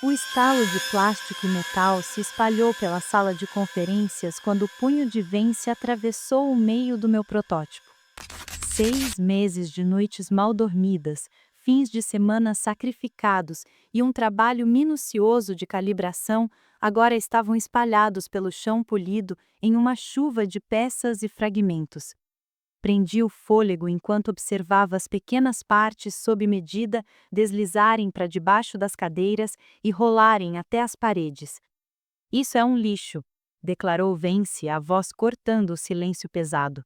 O estalo de plástico e metal se espalhou pela sala de conferências quando o punho de Vence atravessou o meio do meu protótipo. 6 meses de noites mal dormidas, fins de semana sacrificados e um trabalho minucioso de calibração agora estavam espalhados pelo chão polido em uma chuva de peças e fragmentos. Prendi o fôlego enquanto observava as pequenas partes sob medida deslizarem para debaixo das cadeiras e rolarem até as paredes. Isso é um lixo, declarou Vence, a voz cortando o silêncio pesado.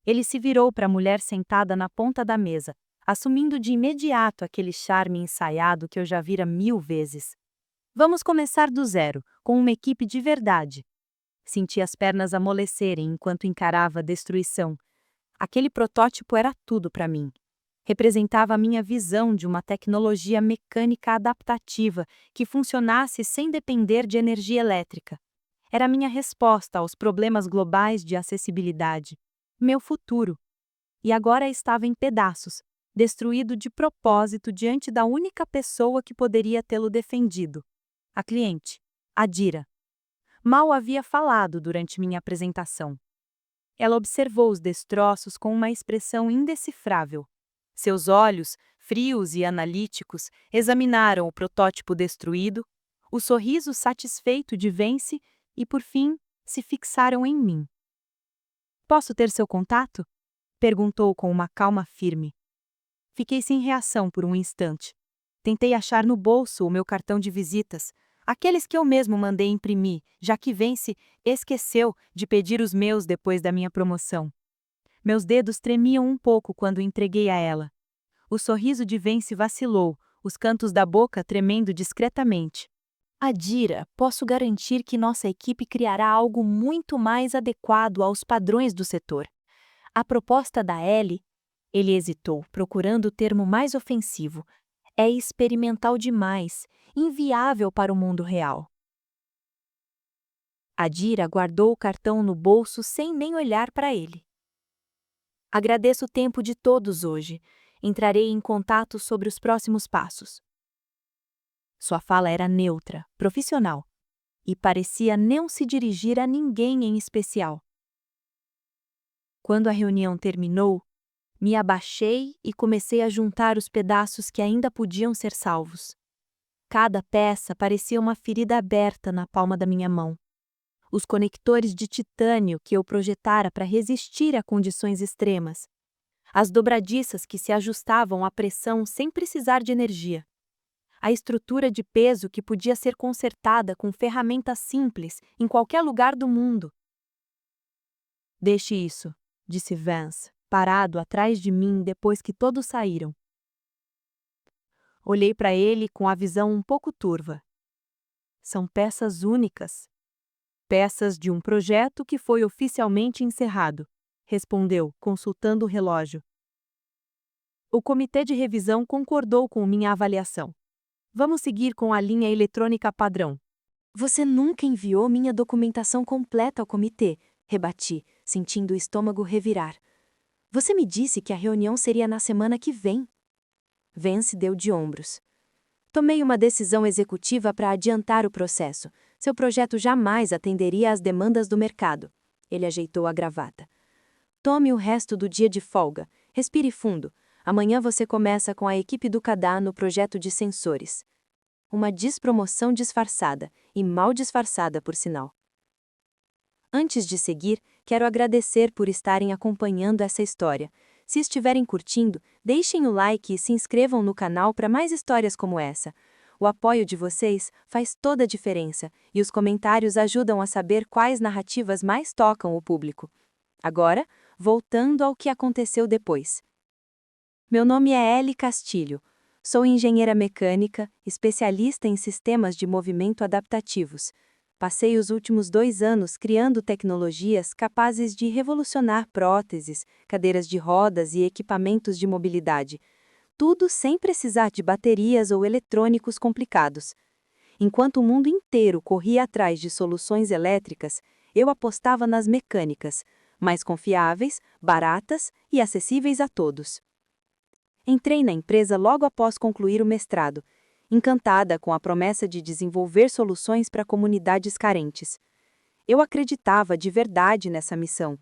Ele se virou para a mulher sentada na ponta da mesa, assumindo de imediato aquele charme ensaiado que eu já vira 1000 vezes. Vamos começar do zero, com uma equipe de verdade. Senti as pernas amolecerem enquanto encarava a destruição. Aquele protótipo era tudo para mim. Representava a minha visão de uma tecnologia mecânica adaptativa que funcionasse sem depender de energia elétrica. Era a minha resposta aos problemas globais de acessibilidade. Meu futuro. E agora estava em pedaços, destruído de propósito diante da única pessoa que poderia tê-lo defendido. A cliente, Adira. Mal havia falado durante minha apresentação. Ela observou os destroços com uma expressão indecifrável. Seus olhos, frios e analíticos, examinaram o protótipo destruído, o sorriso satisfeito de Vence e, por fim, se fixaram em mim. Posso ter seu contato? Perguntou com uma calma firme. Fiquei sem reação por um instante. Tentei achar no bolso o meu cartão de visitas, aqueles que eu mesmo mandei imprimir, já que Vence esqueceu de pedir os meus depois da minha promoção. Meus dedos tremiam um pouco quando entreguei a ela. O sorriso de Vence vacilou, os cantos da boca tremendo discretamente. Adira, posso garantir que nossa equipe criará algo muito mais adequado aos padrões do setor. A proposta da Ellie, ele hesitou, procurando o termo mais ofensivo, é experimental demais, inviável para o mundo real. Adira guardou o cartão no bolso sem nem olhar para ele. Agradeço o tempo de todos hoje. Entrarei em contato sobre os próximos passos. Sua fala era neutra, profissional, e parecia não se dirigir a ninguém em especial. Quando a reunião terminou, me abaixei e comecei a juntar os pedaços que ainda podiam ser salvos. Cada peça parecia uma ferida aberta na palma da minha mão. Os conectores de titânio que eu projetara para resistir a condições extremas. As dobradiças que se ajustavam à pressão sem precisar de energia. A estrutura de peso que podia ser consertada com ferramentas simples em qualquer lugar do mundo. Deixe isso, disse Vance, parado atrás de mim depois que todos saíram. Olhei para ele com a visão um pouco turva. São peças únicas. Peças de um projeto que foi oficialmente encerrado, respondeu, consultando o relógio. O comitê de revisão concordou com minha avaliação. Vamos seguir com a linha eletrônica padrão. Você nunca enviou minha documentação completa ao comitê, rebati, sentindo o estômago revirar. Você me disse que a reunião seria na semana que vem. Vence deu de ombros. Tomei uma decisão executiva para adiantar o processo. Seu projeto jamais atenderia às demandas do mercado. Ele ajeitou a gravata. Tome o resto do dia de folga. Respire fundo. Amanhã você começa com a equipe do Cadá no projeto de sensores. Uma despromoção disfarçada, e mal disfarçada por sinal. Antes de seguir, quero agradecer por estarem acompanhando essa história. Se estiverem curtindo, deixem o like e se inscrevam no canal para mais histórias como essa. O apoio de vocês faz toda a diferença e os comentários ajudam a saber quais narrativas mais tocam o público. Agora, voltando ao que aconteceu depois. Meu nome é Ellie Castilho. Sou engenheira mecânica, especialista em sistemas de movimento adaptativos. Passei os últimos 2 anos criando tecnologias capazes de revolucionar próteses, cadeiras de rodas e equipamentos de mobilidade. Tudo sem precisar de baterias ou eletrônicos complicados. Enquanto o mundo inteiro corria atrás de soluções elétricas, eu apostava nas mecânicas, mais confiáveis, baratas e acessíveis a todos. Entrei na empresa logo após concluir o mestrado. encantada com a promessa de desenvolver soluções para comunidades carentes. Eu acreditava de verdade nessa missão.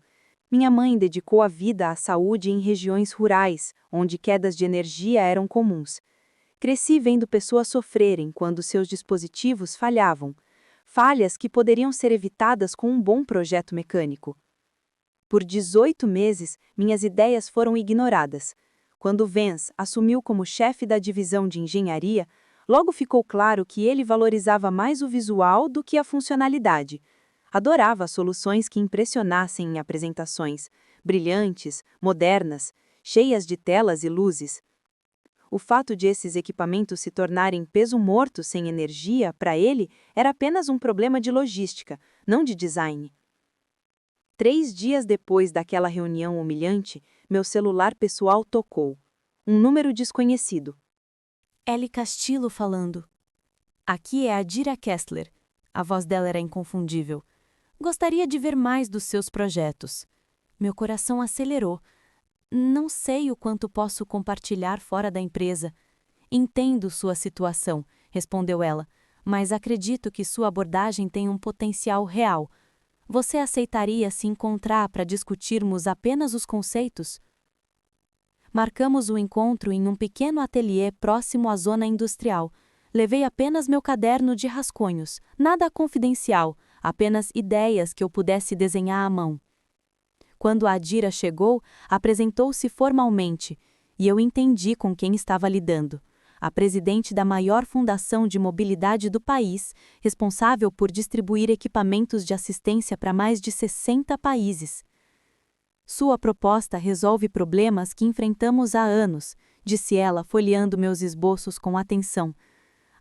Minha mãe dedicou a vida à saúde em regiões rurais, onde quedas de energia eram comuns. Cresci vendo pessoas sofrerem quando seus dispositivos falhavam, falhas que poderiam ser evitadas com um bom projeto mecânico. Por 18 meses, minhas ideias foram ignoradas. Quando Vance assumiu como chefe da divisão de engenharia, logo ficou claro que ele valorizava mais o visual do que a funcionalidade. Adorava soluções que impressionassem em apresentações, brilhantes, modernas, cheias de telas e luzes. O fato de esses equipamentos se tornarem peso morto sem energia, para ele, era apenas um problema de logística, não de design. 3 dias depois daquela reunião humilhante, meu celular pessoal tocou. Um número desconhecido. Ellie Castillo falando. Aqui é a Adira Kessler. A voz dela era inconfundível. Gostaria de ver mais dos seus projetos. Meu coração acelerou. Não sei o quanto posso compartilhar fora da empresa. Entendo sua situação, respondeu ela, mas acredito que sua abordagem tem um potencial real. Você aceitaria se encontrar para discutirmos apenas os conceitos? Marcamos o encontro em um pequeno ateliê próximo à zona industrial. Levei apenas meu caderno de rascunhos, nada confidencial, apenas ideias que eu pudesse desenhar à mão. Quando a Adira chegou, apresentou-se formalmente, e eu entendi com quem estava lidando. A presidente da maior fundação de mobilidade do país, responsável por distribuir equipamentos de assistência para mais de 60 países. Sua proposta resolve problemas que enfrentamos há anos, disse ela, folheando meus esboços com atenção.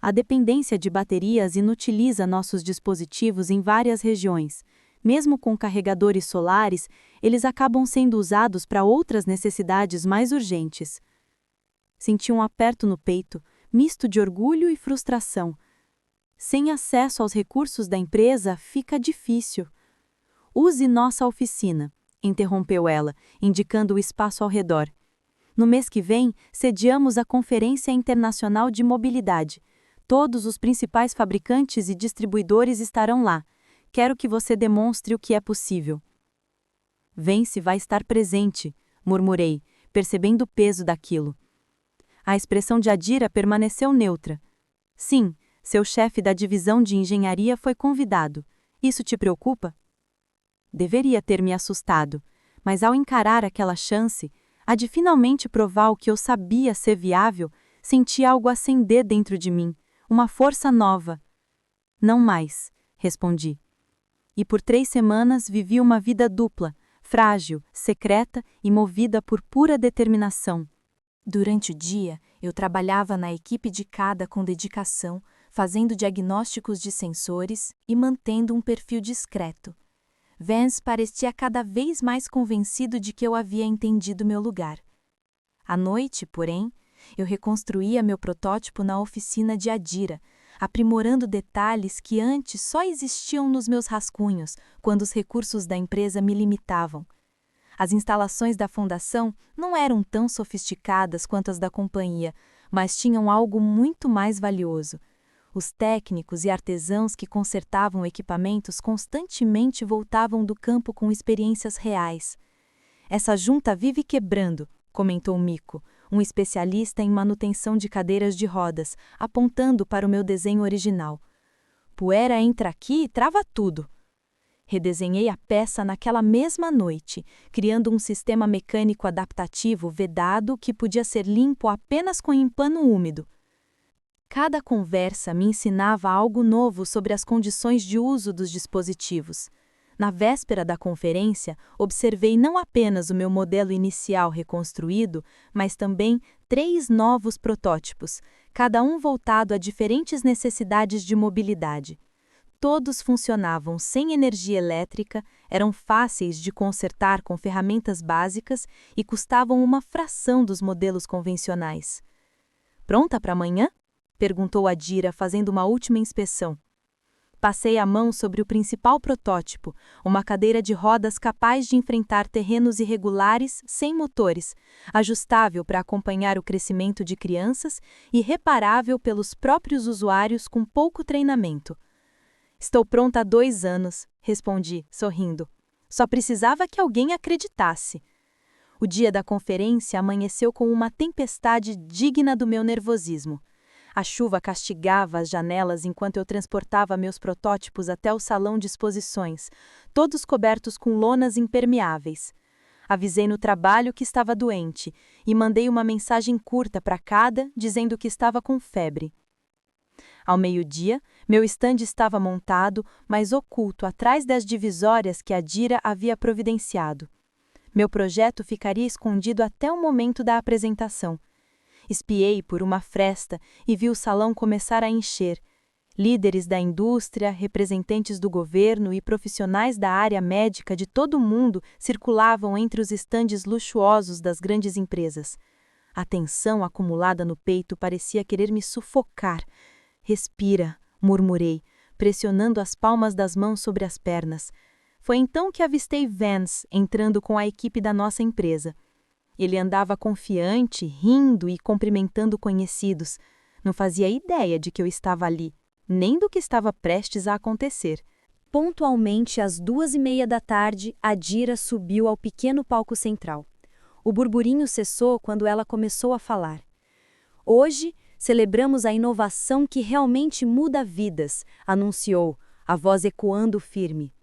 A dependência de baterias inutiliza nossos dispositivos em várias regiões. Mesmo com carregadores solares, eles acabam sendo usados para outras necessidades mais urgentes. Senti um aperto no peito, misto de orgulho e frustração. Sem acesso aos recursos da empresa, fica difícil. Use nossa oficina, interrompeu ela, indicando o espaço ao redor. No mês que vem, sediamos a Conferência Internacional de Mobilidade. Todos os principais fabricantes e distribuidores estarão lá. Quero que você demonstre o que é possível. Vence vai estar presente, murmurei, percebendo o peso daquilo. A expressão de Adira permaneceu neutra. Sim, seu chefe da divisão de engenharia foi convidado. Isso te preocupa? Deveria ter me assustado, mas ao encarar aquela chance, a de finalmente provar o que eu sabia ser viável, senti algo acender dentro de mim, uma força nova. Não mais, respondi. E por 3 semanas vivi uma vida dupla, frágil, secreta e movida por pura determinação. Durante o dia, eu trabalhava na equipe de cada com dedicação, fazendo diagnósticos de sensores e mantendo um perfil discreto. Vance parecia cada vez mais convencido de que eu havia entendido meu lugar. À noite, porém, eu reconstruía meu protótipo na oficina de Adira, aprimorando detalhes que antes só existiam nos meus rascunhos, quando os recursos da empresa me limitavam. As instalações da fundação não eram tão sofisticadas quanto as da companhia, mas tinham algo muito mais valioso. Os técnicos e artesãos que consertavam equipamentos constantemente voltavam do campo com experiências reais. Essa junta vive quebrando, comentou Mico, um especialista em manutenção de cadeiras de rodas, apontando para o meu desenho original. Poeira entra aqui e trava tudo. Redesenhei a peça naquela mesma noite, criando um sistema mecânico adaptativo vedado que podia ser limpo apenas com um pano úmido. Cada conversa me ensinava algo novo sobre as condições de uso dos dispositivos. Na véspera da conferência, observei não apenas o meu modelo inicial reconstruído, mas também 3 novos protótipos, cada um voltado a diferentes necessidades de mobilidade. Todos funcionavam sem energia elétrica, eram fáceis de consertar com ferramentas básicas e custavam uma fração dos modelos Passei a mão sobre o principal protótipo, uma cadeira de rodas capaz de enfrentar terrenos irregulares sem motores, ajustável para acompanhar o crescimento de crianças e reparável pelos próprios usuários com pouco treinamento. Estou pronta há 2 anos, respondi, sorrindo. Só precisava que alguém acreditasse. O dia da conferência amanheceu com uma tempestade digna do meu nervosismo. A chuva castigava as janelas enquanto eu transportava meus protótipos até o salão de exposições, todos cobertos com lonas impermeáveis. Avisei no trabalho que estava doente e mandei uma mensagem curta para cada, dizendo que estava com febre. Ao meio-dia, meu estande estava montado, mas oculto atrás das divisórias que a Dira havia providenciado. Meu projeto ficaria escondido até o momento da apresentação. Espiei por uma fresta e vi o salão começar a encher. Líderes da indústria, representantes do governo e profissionais da área médica de todo o mundo circulavam entre os estandes luxuosos das grandes empresas. A tensão acumulada no peito parecia querer me sufocar. Respira, murmurei, pressionando as palmas das mãos sobre as pernas. Foi então que avistei Vance entrando com a equipe da nossa empresa. Ele andava confiante, rindo e cumprimentando conhecidos. Não fazia ideia de que eu estava ali, nem do que estava prestes a acontecer. Pontualmente às 2:30 da tarde, a Dira subiu ao pequeno palco central. O burburinho cessou quando ela começou a falar. Hoje, celebramos a inovação que realmente muda vidas, anunciou, a voz ecoando firme.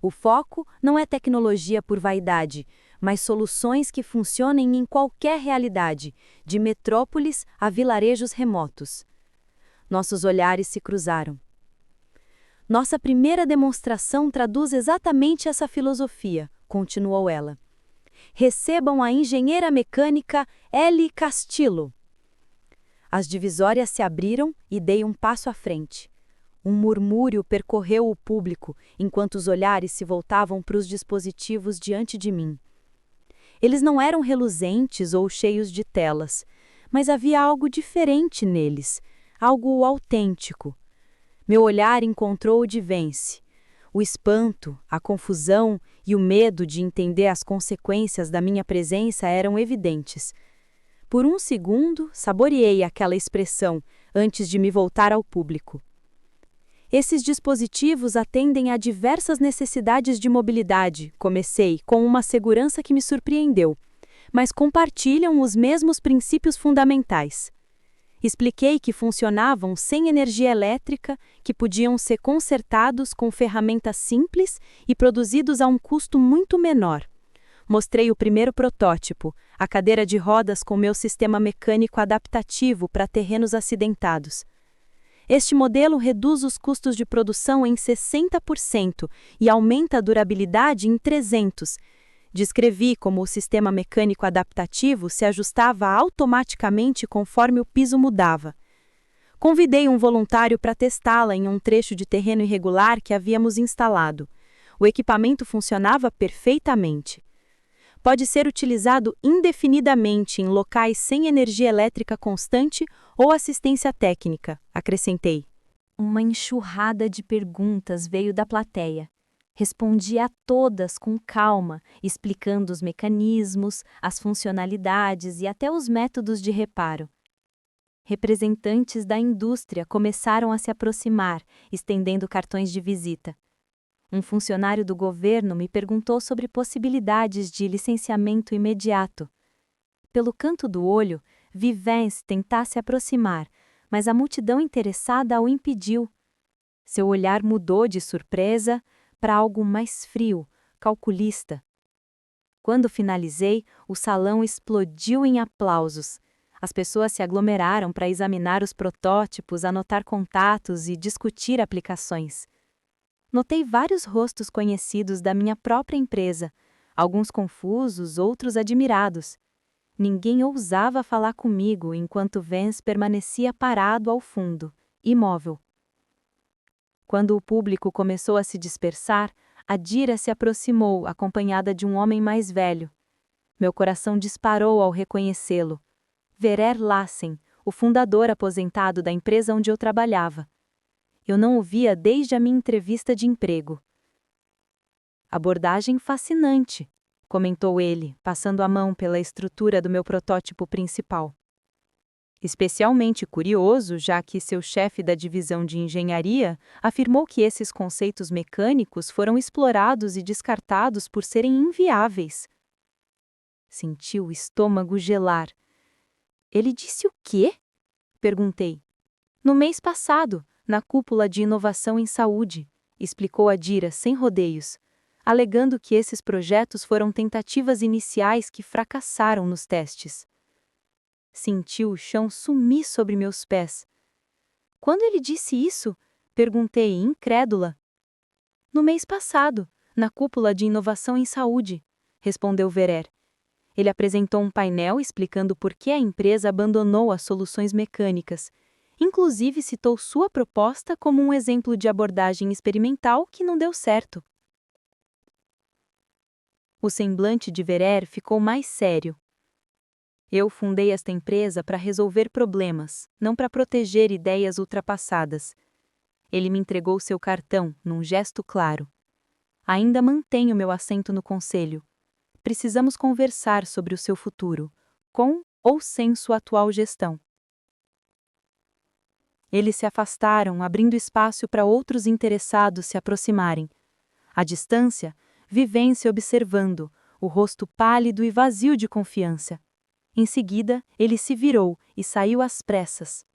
O foco não é tecnologia por vaidade, mas soluções que funcionem em qualquer realidade, de metrópoles a vilarejos remotos. Nossos olhares se cruzaram. Nossa primeira demonstração traduz exatamente essa filosofia, continuou ela. Recebam a engenheira mecânica Ellie Castillo. As divisórias se abriram e dei um passo à frente. Um murmúrio percorreu o público, enquanto os olhares se voltavam para os dispositivos diante de mim. Eles não eram reluzentes ou cheios de telas, mas havia algo diferente neles, algo autêntico. Meu olhar encontrou o de Vance. O espanto, a confusão e o medo de entender as consequências da minha presença eram evidentes. Por um segundo, saboreei aquela expressão antes de me voltar ao público. Esses dispositivos atendem a diversas necessidades de mobilidade, comecei, com uma segurança que me surpreendeu, mas compartilham os mesmos princípios fundamentais. Expliquei que funcionavam sem energia elétrica, que podiam ser consertados com ferramentas simples e produzidos a um custo muito menor. Mostrei o primeiro protótipo, a cadeira de rodas com meu sistema mecânico adaptativo para terrenos acidentados. Este modelo reduz os custos de produção em 60% e aumenta a durabilidade em 300%. Descrevi como o sistema mecânico adaptativo se ajustava automaticamente conforme o piso mudava. Convidei um voluntário para testá-la em um trecho de terreno irregular que havíamos instalado. O equipamento funcionava perfeitamente. Pode ser utilizado indefinidamente em locais sem energia elétrica constante ou assistência técnica, acrescentei. Uma enxurrada de perguntas veio da plateia. Respondi a todas com calma, explicando os mecanismos, as funcionalidades e até os métodos de reparo. Representantes da indústria começaram a se aproximar, estendendo cartões de visita. Um funcionário do governo me perguntou sobre possibilidades de licenciamento imediato. Pelo canto do olho, vi Vance tentar se aproximar, mas a multidão interessada o impediu. Seu olhar mudou de surpresa para algo mais frio, calculista. Quando finalizei, o salão explodiu em aplausos. As pessoas se aglomeraram para examinar os protótipos, anotar contatos e discutir aplicações. Notei vários rostos conhecidos da minha própria empresa, alguns confusos, outros admirados. Ninguém ousava falar comigo enquanto Vance permanecia parado ao fundo, imóvel. Quando o público começou a se dispersar, a Dira se aproximou, acompanhada de um homem mais velho. Meu coração disparou ao reconhecê-lo. Verer Lassen, o fundador aposentado da empresa onde eu trabalhava. Eu não o via desde a minha entrevista de emprego. Abordagem fascinante, comentou ele, passando a mão pela estrutura do meu protótipo principal. Especialmente curioso, já que seu chefe da divisão de engenharia afirmou que esses conceitos mecânicos foram explorados e descartados por serem inviáveis. Senti o estômago gelar. Ele disse o quê? Perguntei. No mês passado, na cúpula de inovação em saúde, explicou a Dira sem rodeios, alegando que esses projetos foram tentativas iniciais que fracassaram nos testes. Senti o chão sumir sobre meus pés. Quando ele disse isso? Perguntei, incrédula. No mês passado, na cúpula de inovação em saúde, respondeu Verer. Ele apresentou um painel explicando por que a empresa abandonou as soluções mecânicas. Inclusive citou sua proposta como um exemplo de abordagem experimental que não deu certo. O semblante de Verer ficou mais sério. Eu fundei esta empresa para resolver problemas, não para proteger ideias ultrapassadas. Ele me entregou seu cartão, num gesto claro. Ainda mantenho meu assento no conselho. Precisamos conversar sobre o seu futuro, com ou sem sua atual gestão. Eles se afastaram, abrindo espaço para outros interessados se aproximarem. À distância, Vivência observando, o rosto pálido e vazio de confiança. Em seguida, ele se virou e saiu às pressas.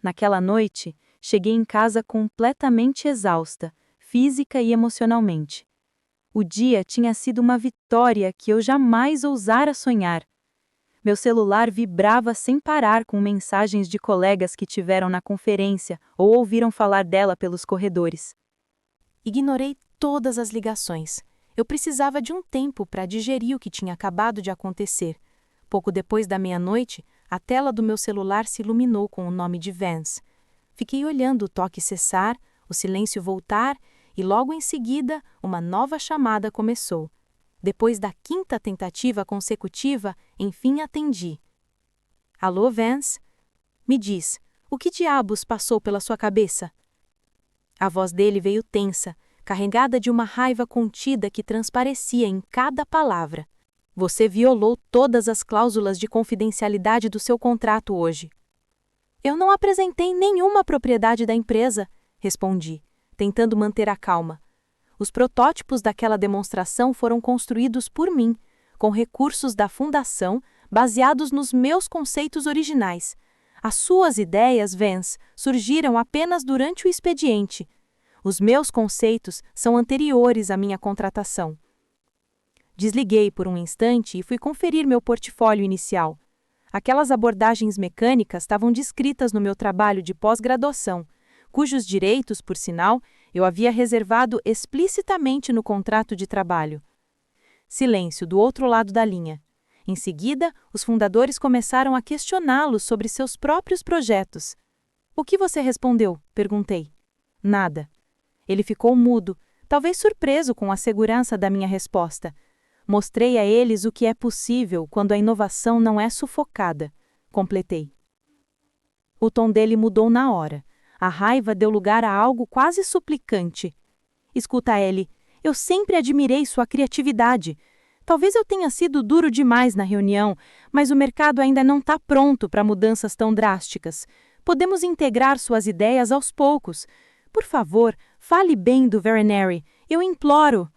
Naquela noite, cheguei em casa completamente exausta, física e emocionalmente. O dia tinha sido uma vitória que eu jamais ousara sonhar. Meu celular vibrava sem parar com mensagens de colegas que tiveram na conferência ou ouviram falar dela pelos corredores. Ignorei todas as ligações. Eu precisava de um tempo para digerir o que tinha acabado de acontecer. Pouco depois da meia-noite, a tela do meu celular se iluminou com o nome de Vance. Fiquei olhando o toque cessar, o silêncio voltar, e logo em seguida, uma nova chamada começou. Depois da 5ª tentativa consecutiva, enfim atendi. Alô, Vance? Me diz, o que diabos passou pela sua cabeça? A voz dele veio tensa, carregada de uma raiva contida que transparecia em cada palavra. Você violou todas as cláusulas de confidencialidade do seu contrato hoje. Eu não apresentei nenhuma propriedade da empresa, respondi, tentando manter a calma. Os protótipos daquela demonstração foram construídos por mim, com recursos da fundação, baseados nos meus conceitos originais. As suas ideias, Vance, surgiram apenas durante o expediente. Os meus conceitos são anteriores à minha contratação. Desliguei por um instante e fui conferir meu portfólio inicial. Aquelas abordagens mecânicas estavam descritas no meu trabalho de pós-graduação, cujos direitos, por sinal, eu havia reservado explicitamente no contrato de trabalho. Silêncio do outro lado da linha. Em seguida, os fundadores começaram a questioná-lo sobre seus próprios projetos. O que você respondeu? Perguntei. Nada. Ele ficou mudo, talvez surpreso com a segurança da minha resposta. Mostrei a eles o que é possível quando a inovação não é sufocada. Completei. O tom dele mudou na hora. A raiva deu lugar a algo quase suplicante. Escuta, Ellie, eu sempre admirei sua criatividade. Talvez eu tenha sido duro demais na reunião, mas o mercado ainda não está pronto para mudanças tão drásticas. Podemos integrar suas ideias aos poucos. Por favor, fale bem do Verenary. Eu imploro.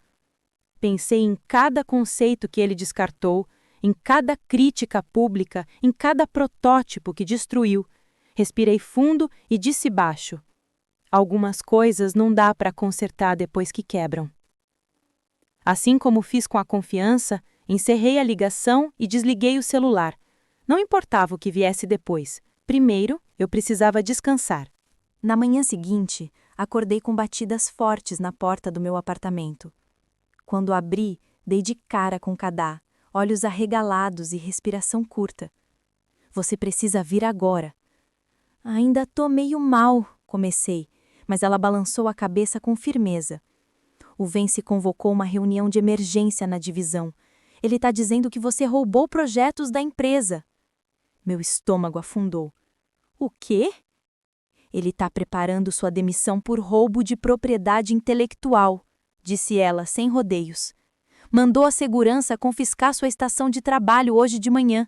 Pensei em cada conceito que ele descartou, em cada crítica pública, em cada protótipo que destruiu. Respirei fundo e disse baixo. Algumas coisas não dá para consertar depois que quebram. Assim como fiz com a confiança, encerrei a ligação e desliguei o celular. Não importava o que viesse depois. Primeiro, eu precisava descansar. Na manhã seguinte, acordei com batidas fortes na porta do meu apartamento. Quando abri, dei de cara com Kadá, olhos arregalados e respiração curta. Você precisa vir agora. Ainda tô meio mal, comecei, mas ela balançou a cabeça com firmeza. O Vence convocou uma reunião de emergência na divisão. Ele está dizendo que você roubou projetos da empresa. Meu estômago afundou. O quê? Ele está preparando sua demissão por roubo de propriedade intelectual, disse ela, sem rodeios. Mandou a segurança confiscar sua estação de trabalho hoje de manhã.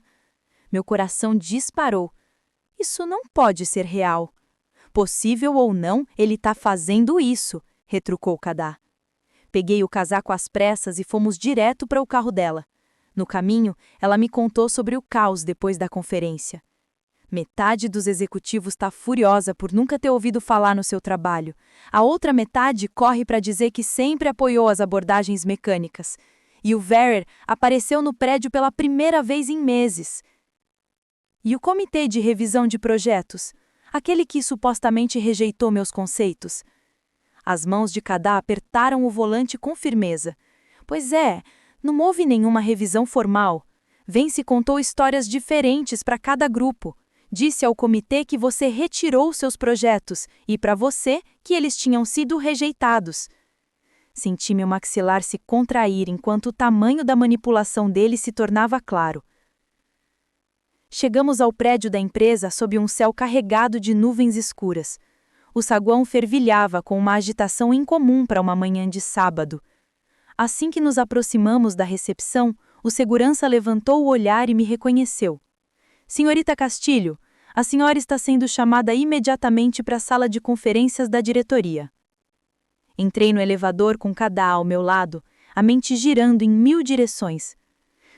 Meu coração disparou. Isso não pode ser real. Possível ou não, ele está fazendo isso, retrucou Kadá. Peguei o casaco às pressas e fomos direto para o carro dela. No caminho, ela me contou sobre o caos depois da conferência. Metade dos executivos está furiosa por nunca ter ouvido falar no seu trabalho. A outra metade corre para dizer que sempre apoiou as abordagens mecânicas. E o Verer apareceu no prédio pela primeira vez em meses. E o comitê de revisão de projetos? Aquele que supostamente rejeitou meus conceitos? As mãos de Kadá apertaram o volante com firmeza. Pois é, não houve nenhuma revisão formal. Vence contou histórias diferentes para cada grupo. Disse ao comitê que você retirou seus projetos e para você que eles tinham sido rejeitados. Senti meu maxilar se contrair enquanto o tamanho da manipulação dele se tornava claro. Chegamos ao prédio da empresa sob um céu carregado de nuvens escuras. O saguão fervilhava com uma agitação incomum para uma manhã de sábado. Assim que nos aproximamos da recepção, o segurança levantou o olhar e me reconheceu. Senhorita Castilho, a senhora está sendo chamada imediatamente para a sala de conferências da diretoria. Entrei no elevador com Kadá ao meu lado, a mente girando em 1000 direções.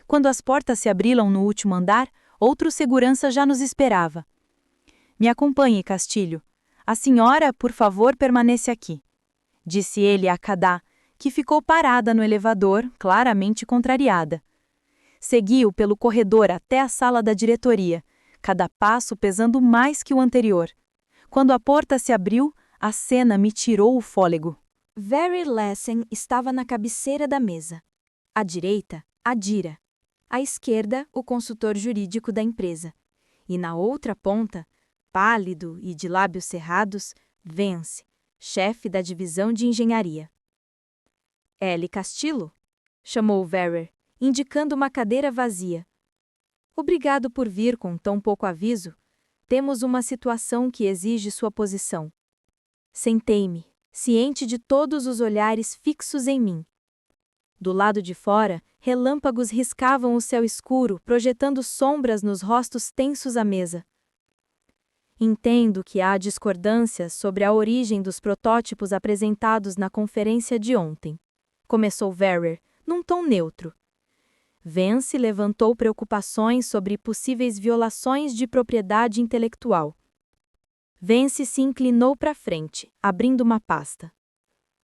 Quando as portas se abriram no último andar, outro segurança já nos esperava. Me acompanhe, Castilho. A senhora, por favor, permaneça aqui, disse ele a Kadá, que ficou parada no elevador, claramente contrariada. Segui-o pelo corredor até a sala da diretoria, cada passo pesando mais que o anterior. Quando a porta se abriu, a cena me tirou o fôlego. Verer Lassen estava na cabeceira da mesa. À direita, Adira. À esquerda, o consultor jurídico da empresa. E na outra ponta, pálido e de lábios cerrados, Vence, chefe da divisão de engenharia. Ellie Castillo? Chamou Verer, indicando uma cadeira vazia. Obrigado por vir com tão pouco aviso. Temos uma situação que exige sua posição. Sentei-me, ciente de todos os olhares fixos em mim. Do lado de fora, relâmpagos riscavam o céu escuro, projetando sombras nos rostos tensos à mesa. Entendo que há discordâncias sobre a origem dos protótipos apresentados na conferência de ontem. Começou Verer, num tom neutro. Vence levantou preocupações sobre possíveis violações de propriedade intelectual. Vence se inclinou para frente, abrindo uma pasta.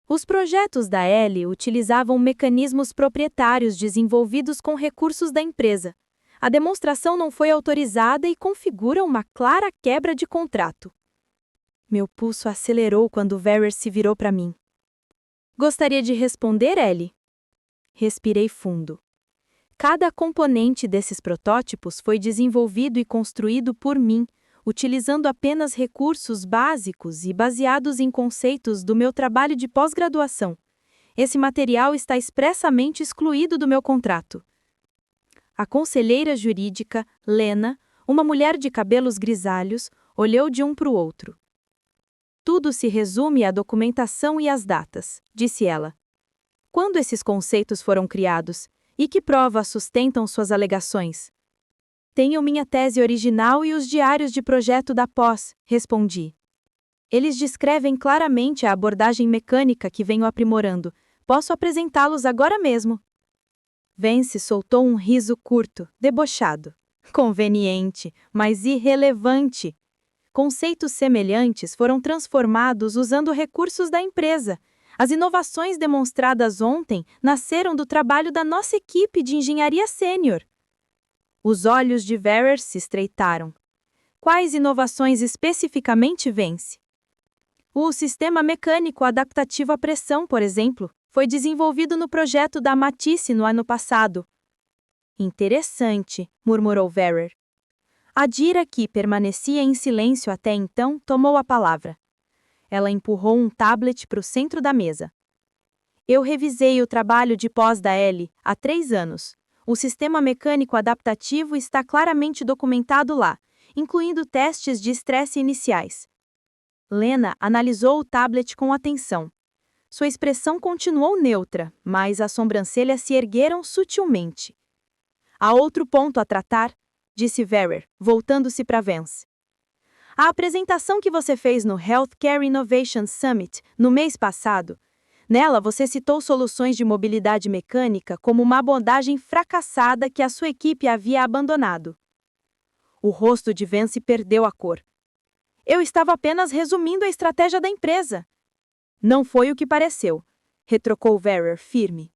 Os projetos da Ellie utilizavam mecanismos proprietários desenvolvidos com recursos da empresa. A demonstração não foi autorizada e configura uma clara quebra de contrato. Meu pulso acelerou quando Verer se virou para mim. Gostaria de responder, Ellie? Respirei fundo. Cada componente desses protótipos foi desenvolvido e construído por mim, utilizando apenas recursos básicos e baseados em conceitos do meu trabalho de pós-graduação. Esse material está expressamente excluído do meu contrato. A conselheira jurídica, Lena, uma mulher de cabelos grisalhos, olhou de um para o outro. Tudo se resume à documentação e às datas, disse ela. Quando esses conceitos foram criados? E que provas sustentam suas alegações? Tenho minha tese original e os diários de projeto da pós, respondi. Eles descrevem claramente a abordagem mecânica que venho aprimorando. Posso apresentá-los agora mesmo. Vence soltou um riso curto, debochado. Conveniente, mas irrelevante. Conceitos semelhantes foram transformados usando recursos da empresa. As inovações demonstradas ontem nasceram do trabalho da nossa equipe de engenharia sênior. Os olhos de Verer se estreitaram. Quais inovações especificamente Vence? O sistema mecânico adaptativo à pressão, por exemplo, foi desenvolvido no projeto da Matisse no ano passado. Interessante, murmurou Verer. Adira, que permanecia em silêncio até então, tomou a palavra. Ela empurrou um tablet para o centro da mesa. Eu revisei o trabalho de pós da Ellie há 3 anos. O sistema mecânico adaptativo está claramente documentado lá, incluindo testes de estresse iniciais. Lena analisou o tablet com atenção. Sua expressão continuou neutra, mas as sobrancelhas se ergueram sutilmente. Há outro ponto a tratar, disse Verer, voltando-se para Vance. A apresentação que você fez no Healthcare Innovation Summit no mês passado, nela você citou soluções de mobilidade mecânica como uma abordagem fracassada que a sua equipe havia abandonado. O rosto de Vance perdeu a cor. Eu estava apenas resumindo a estratégia da empresa. Não foi o que pareceu, retrucou Verer firme.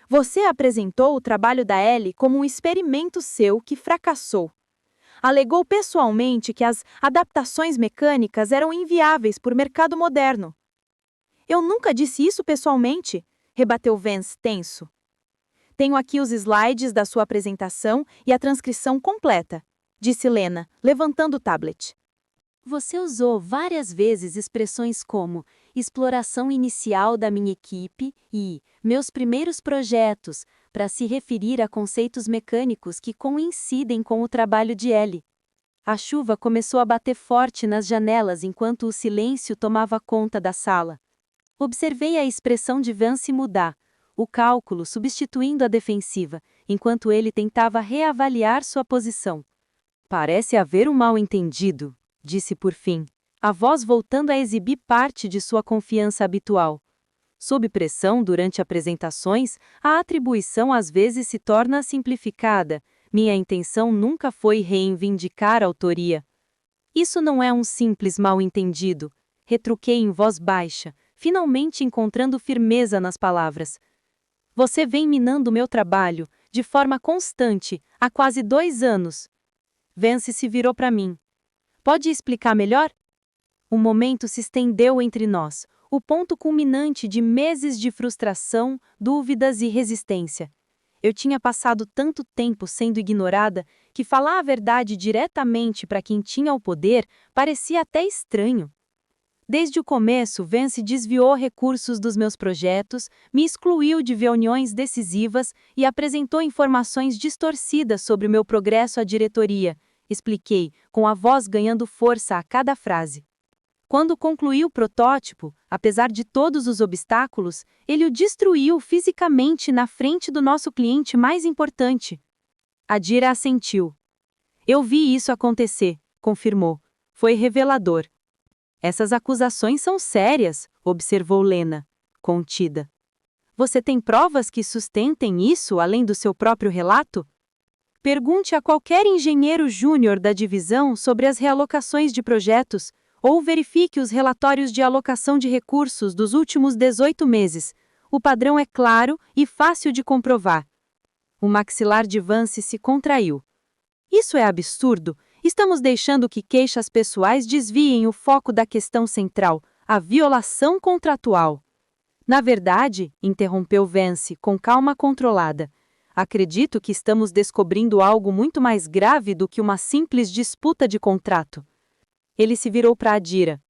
Você apresentou o trabalho da Ellie como um experimento seu que fracassou. Alegou pessoalmente que as adaptações mecânicas eram inviáveis por mercado moderno. Eu nunca disse isso pessoalmente, rebateu Vance tenso. Tenho aqui os slides da sua apresentação e a transcrição completa, disse Lena, levantando o tablet. Você usou várias vezes expressões como exploração inicial da minha equipe e meus primeiros projetos, para se referir a conceitos mecânicos que coincidem com o trabalho de Ellie. A chuva começou a bater forte nas janelas enquanto o silêncio tomava conta da sala. Observei a expressão de Vance mudar, o cálculo substituindo a defensiva, enquanto ele tentava reavaliar sua posição. Parece haver um mal-entendido, disse por fim, a voz voltando a exibir parte de sua confiança habitual. Sob pressão durante apresentações, a atribuição às vezes se torna simplificada. Minha intenção nunca foi reivindicar a autoria. Isso não é um simples mal-entendido, retruquei em voz baixa, finalmente encontrando firmeza nas palavras. Você vem minando meu trabalho, de forma constante, há quase 2 anos. Vance se virou para mim. Pode explicar melhor? Um momento se estendeu entre nós, o ponto culminante de meses de frustração, dúvidas e resistência. Eu tinha passado tanto tempo sendo ignorada que falar a verdade diretamente para quem tinha o poder parecia até estranho. Desde o começo, Vance desviou recursos dos meus projetos, me excluiu de reuniões decisivas e apresentou informações distorcidas sobre o meu progresso à diretoria, expliquei, com a voz ganhando força a cada frase. Quando concluí o protótipo, apesar de todos os obstáculos, ele o destruiu fisicamente na frente do nosso cliente mais importante. Adira assentiu. Eu vi isso acontecer, confirmou. Foi revelador. Essas acusações são sérias, observou Lena, contida. Você tem provas que sustentem isso além do seu próprio relato? Pergunte a qualquer engenheiro júnior da divisão sobre as realocações de projetos, ou verifique os relatórios de alocação de recursos dos últimos 18 meses. O padrão é claro e fácil de comprovar. O maxilar de Vance se contraiu. Isso é absurdo. Estamos deixando que queixas pessoais desviem o foco da questão central, a violação contratual. Na verdade, interrompeu Vance com calma controlada, acredito que estamos descobrindo algo muito mais grave do que uma simples disputa de contrato. Ele se virou para Adira.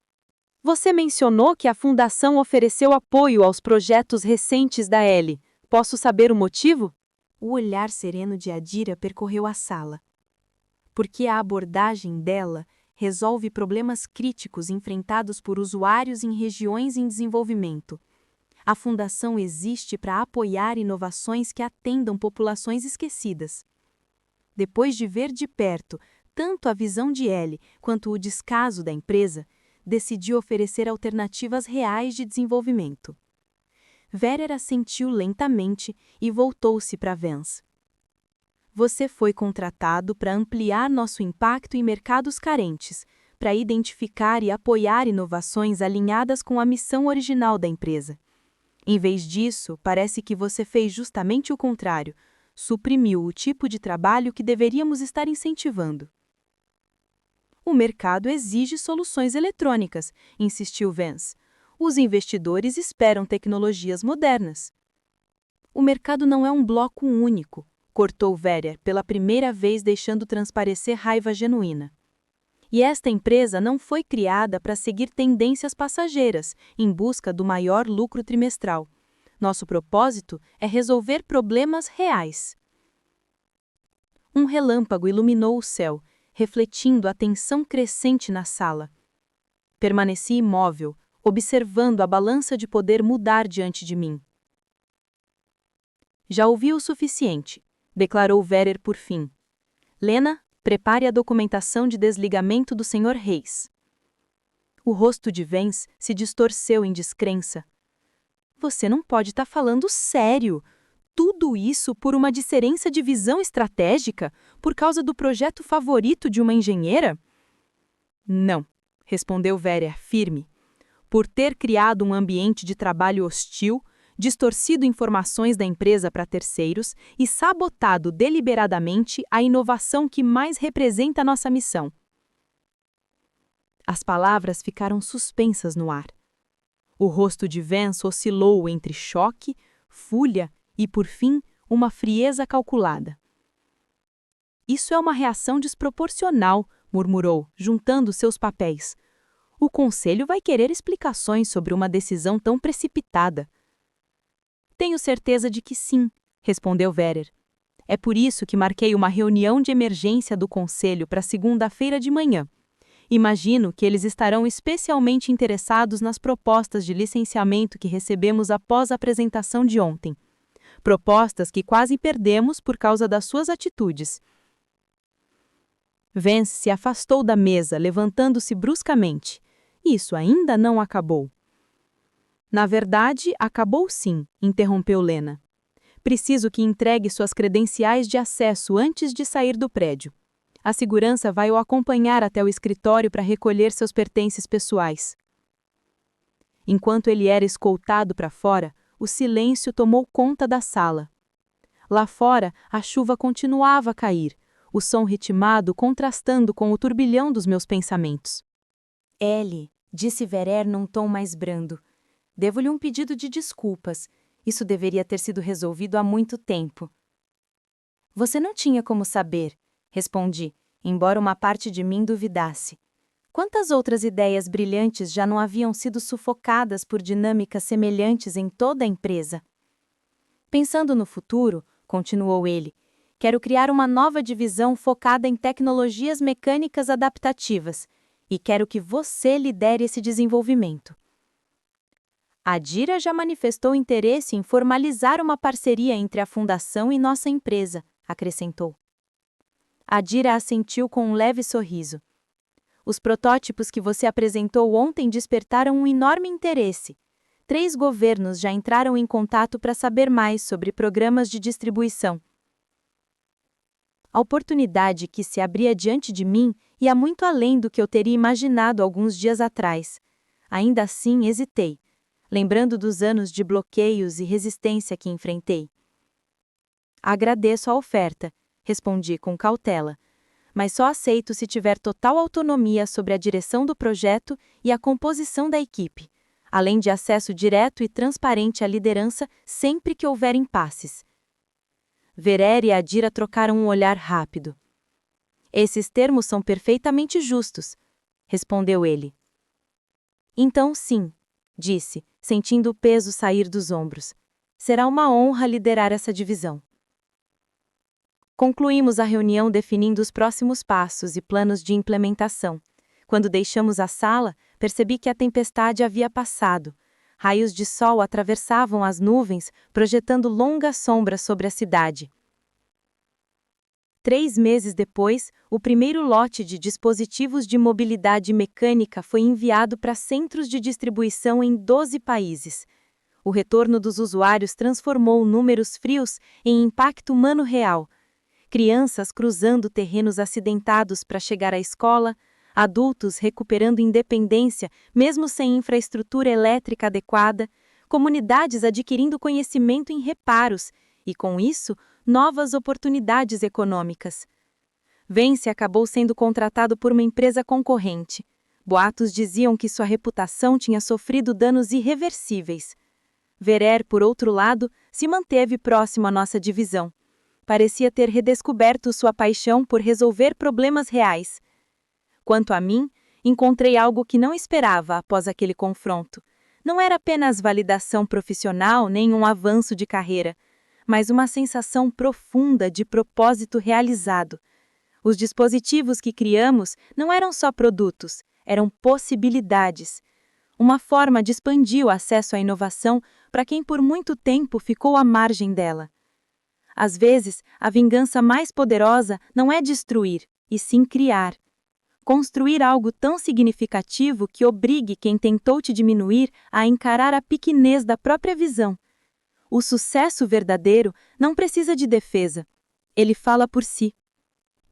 Você mencionou que a fundação ofereceu apoio aos projetos recentes da Ellie. Posso saber o motivo? O olhar sereno de Adira percorreu a sala. Porque a abordagem dela resolve problemas críticos enfrentados por usuários em regiões em desenvolvimento. A fundação existe para apoiar inovações que atendam populações esquecidas. Depois de ver de perto tanto a visão de Ellie quanto o descaso da empresa, decidiu oferecer alternativas reais de desenvolvimento. Verer assentiu lentamente e voltou-se para Vance. Você foi contratado para ampliar nosso impacto em mercados carentes, para identificar e apoiar inovações alinhadas com a missão original da empresa. Em vez disso, parece que você fez justamente o contrário, suprimiu o tipo de trabalho que deveríamos estar incentivando. O mercado exige soluções eletrônicas, insistiu Vance. Os investidores esperam tecnologias modernas. O mercado não é um bloco único, cortou Verer pela primeira vez deixando transparecer raiva genuína. E esta empresa não foi criada para seguir tendências passageiras, em busca do maior lucro trimestral. Nosso propósito é resolver problemas reais. Um relâmpago iluminou o céu, refletindo a tensão crescente na sala. Permaneci imóvel, observando a balança de poder mudar diante de mim. Já ouvi o suficiente, declarou Verer por fim. Lena, prepare a documentação de desligamento do Sr. Reis. O rosto de Vance se distorceu em descrença. Você não pode estar falando sério. Tudo isso por uma diferença de visão estratégica? Por causa do projeto favorito de uma engenheira? Não, respondeu Verer firme. Por ter criado um ambiente de trabalho hostil, distorcido informações da empresa para terceiros e sabotado deliberadamente a inovação que mais representa a nossa missão. As palavras ficaram suspensas no ar. O rosto de Vance oscilou entre choque, fúria e, por fim, uma frieza calculada. Isso é uma reação desproporcional, murmurou, juntando seus papéis. O conselho vai querer explicações sobre uma decisão tão precipitada. Tenho certeza de que sim, respondeu Verer. É por isso que marquei uma reunião de emergência do conselho para segunda-feira de manhã. Imagino que eles estarão especialmente interessados nas propostas de licenciamento que recebemos após a apresentação de ontem. Propostas que quase perdemos por causa das suas atitudes. Vance se afastou da mesa, levantando-se bruscamente. Isso ainda não acabou. Na verdade, acabou sim, interrompeu Lena. Preciso que entregue suas credenciais de acesso antes de sair do prédio. A segurança vai o acompanhar até o escritório para recolher seus pertences pessoais. Enquanto ele era escoltado para fora, o silêncio tomou conta da sala. Lá fora, a chuva continuava a cair, o som ritmado contrastando com o turbilhão dos meus pensamentos. Ellie, disse Verer num tom mais brando, devo-lhe um pedido de desculpas. Isso deveria ter sido resolvido há muito tempo. Você não tinha como saber, respondi, embora uma parte de mim duvidasse. Quantas outras ideias brilhantes já não haviam sido sufocadas por dinâmicas semelhantes em toda a empresa? Pensando no futuro, continuou ele, quero criar uma nova divisão focada em tecnologias mecânicas adaptativas, e quero que você lidere esse desenvolvimento. A Dira já manifestou interesse em formalizar uma parceria entre a fundação e nossa empresa, acrescentou. A Dira assentiu com um leve sorriso. Os protótipos que você apresentou ontem despertaram um enorme interesse. 3 governos já entraram em contato para saber mais sobre programas de distribuição. A oportunidade que se abria diante de mim ia muito além do que eu teria imaginado alguns dias atrás. Ainda assim, hesitei, lembrando dos anos de bloqueios e resistência que enfrentei. Agradeço a oferta, respondi com cautela, mas só aceito se tiver total autonomia sobre a direção do projeto e a composição da equipe, além de acesso direto e transparente à liderança sempre que houver impasses. Verer e Adira trocaram um olhar rápido. Esses termos são perfeitamente justos, respondeu ele. Então sim, disse, sentindo o peso sair dos ombros. Será uma honra liderar essa divisão. Concluímos a reunião definindo os próximos passos e planos de implementação. Quando deixamos a sala, percebi que a tempestade havia passado. Raios de sol atravessavam as nuvens, projetando longas sombras sobre a cidade. 3 meses depois, o primeiro lote de dispositivos de mobilidade mecânica foi enviado para centros de distribuição em 12 países. O retorno dos usuários transformou números frios em impacto humano real. Crianças cruzando terrenos acidentados para chegar à escola, adultos recuperando independência mesmo sem infraestrutura elétrica adequada, comunidades adquirindo conhecimento em reparos e, com isso, novas oportunidades econômicas. Vance acabou sendo contratado por uma empresa concorrente. Boatos diziam que sua reputação tinha sofrido danos irreversíveis. Verer, por outro lado, se manteve próximo à nossa divisão. Parecia ter redescoberto sua paixão por resolver problemas reais. Quanto a mim, encontrei algo que não esperava após aquele confronto. Não era apenas validação profissional nem um avanço de carreira, mas uma sensação profunda de propósito realizado. Os dispositivos que criamos não eram só produtos, eram possibilidades. Uma forma de expandir o acesso à inovação para quem por muito tempo ficou à margem dela. Às vezes, a vingança mais poderosa não é destruir, e sim criar. Construir algo tão significativo que obrigue quem tentou te diminuir a encarar a pequenez da própria visão. O sucesso verdadeiro não precisa de defesa. Ele fala por si.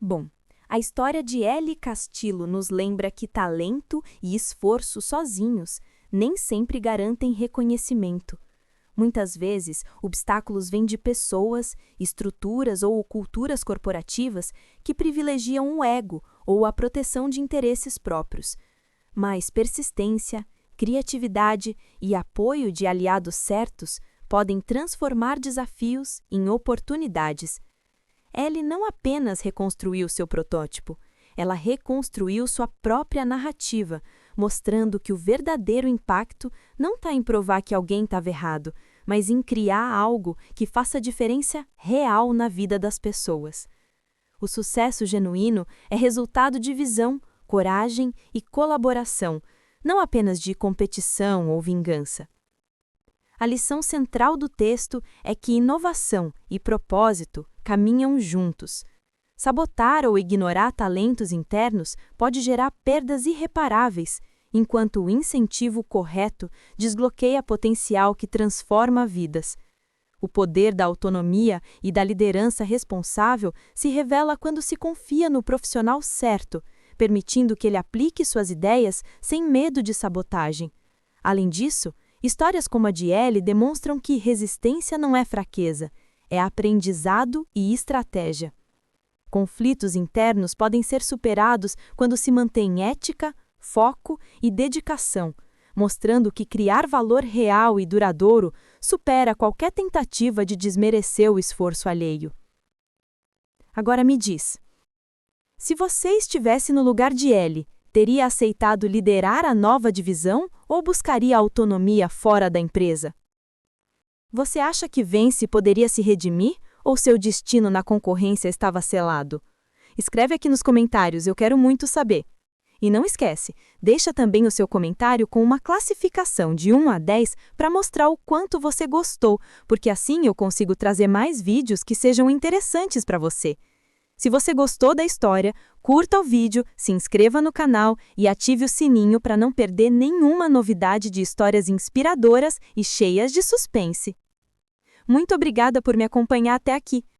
Bom, a história de Ellie Castillo nos lembra que talento e esforço sozinhos nem sempre garantem reconhecimento. Muitas vezes, obstáculos vêm de pessoas, estruturas ou culturas corporativas que privilegiam o ego ou a proteção de interesses próprios. Mas persistência, criatividade e apoio de aliados certos podem transformar desafios em oportunidades. Ellie não apenas reconstruiu seu protótipo, ela reconstruiu sua própria narrativa, mostrando que o verdadeiro impacto não está em provar que alguém estava errado, mas em criar algo que faça diferença real na vida das pessoas. O sucesso genuíno é resultado de visão, coragem e colaboração, não apenas de competição ou vingança. A lição central do texto é que inovação e propósito caminham juntos. Sabotar ou ignorar talentos internos pode gerar perdas irreparáveis, enquanto o incentivo correto desbloqueia potencial que transforma vidas. O poder da autonomia e da liderança responsável se revela quando se confia no profissional certo, permitindo que ele aplique suas ideias sem medo de sabotagem. Além disso, histórias como a de Ellie demonstram que resistência não é fraqueza, é aprendizado e estratégia. Conflitos internos podem ser superados quando se mantém ética, foco e dedicação, mostrando que criar valor real e duradouro supera qualquer tentativa de desmerecer o esforço alheio. Agora me diz, se você estivesse no lugar de Ellie, teria aceitado liderar a nova divisão ou buscaria autonomia fora da empresa? Você acha que Vence poderia se redimir ou seu destino na concorrência estava selado? Escreve aqui nos comentários, eu quero muito saber. E não esquece, deixa também o seu comentário com uma classificação de 1 a 10 para mostrar o quanto você gostou, porque assim eu consigo trazer mais vídeos que sejam interessantes para você. Se você gostou da história, curta o vídeo, se inscreva no canal e ative o sininho para não perder nenhuma novidade de histórias inspiradoras e cheias de suspense. Muito obrigada por me acompanhar até aqui.